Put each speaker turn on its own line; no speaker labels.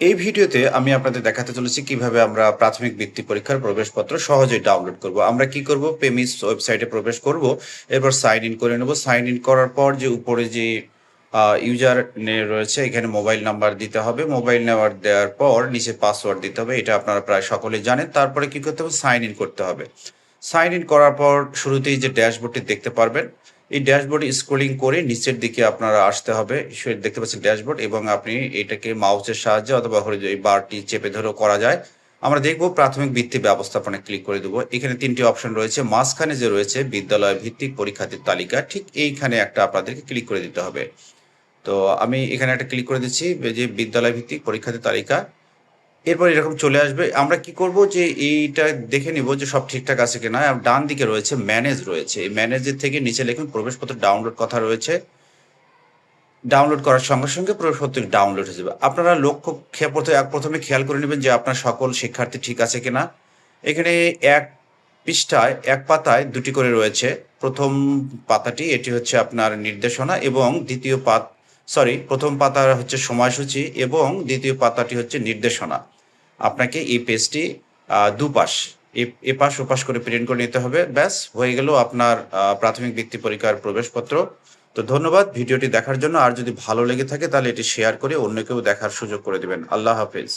এই ভিডিওতে আমি আপনাদের দেখাতে চলেছি কিভাবে আমরা প্রাথমিক বৃত্তি পরীক্ষার প্রবেশপত্র সহজেই ডাউনলোড করব। আমরা কি করব, পেমিস ওয়েবসাইটে প্রবেশ করব, এরপর সাইন ইন করে নেব। সাইন ইন করার পর যে উপরে যে ইউজার রয়েছে, এখানে মোবাইল নাম্বার দিতে হবে। মোবাইল নাম্বার দেওয়ার পর নিচে পাসওয়ার্ড দিতে হবে, এটা আপনারা প্রায় সকলেই জানেন। তারপরে কি করতে হবে, সাইন ইন করতে হবে। সাইন ইন করার পর শুরুতেই যে ড্যাশবোর্ডটি দেখতে পারবেন, এই ড্যাশবোর্ডে স্ক্রলিং করে নিচের দিকে আপনারা আসতে হবে। দেখতে পাচ্ছেন ড্যাশবোর্ড, এবং আপনি এটাকে মাউসের সাহায্যে অথবা এই বারটি চেপে ধরেও করা যায়। আমরা দেখব প্রাথমিক বৃত্তি ব্যবস্থাপনা ক্লিক করে দেবো। এখানে তিনটি অপশন রয়েছে, মাঝখানে যে রয়েছে বিদ্যালয় ভিত্তিক পরীক্ষার্থীর তালিকা, ঠিক এইখানে একটা আপনাদেরকে ক্লিক করে দিতে হবে। তো আমি এখানে একটা ক্লিক করে দিচ্ছি, যে বিদ্যালয় ভিত্তিক পরীক্ষার্থীর তালিকা। এরপর এরকম চলে আসবে। আমরা কি করব, যে এইটা দেখে নিব যে সব ঠিকঠাক আছে কিনা। ডান দিকে রয়েছে ম্যানেজ রয়েছে, এই ম্যানেজের থেকে নিচে লিখুন প্রবেশপত্র ডাউনলোড কথা রয়েছে। ডাউনলোড করার সঙ্গে সঙ্গে প্রবেশপত্র ডাউনলোড হয়ে যাবে। আপনারা প্রথমে খেয়াল করে নেবেন যে আপনার সকল শিক্ষার্থী ঠিক আছে কিনা। এখানে এক পৃষ্ঠায় এক পাতায় দুটি করে রয়েছে। প্রথম পাতাটি এটি হচ্ছে আপনার নির্দেশনা, এবং প্রথম পাতা হচ্ছে সময়সূচি, এবং দ্বিতীয় পাতাটি হচ্ছে নির্দেশনা। আপনাকে এই পেজটি দুপাশ, এপাশ ওপাশ করে প্রিন্ট করে নিতে হবে। ব্যাস হয়ে গেল আপনার প্রাথমিক বৃত্তি পরীক্ষার প্রবেশপত্র। তো ধন্যবাদ ভিডিওটি দেখার জন্য। আর যদি ভালো লেগে থাকে তাহলে এটি শেয়ার করে অন্য কেউ দেখার সুযোগ করে দিবেন। আল্লাহ হাফেজ।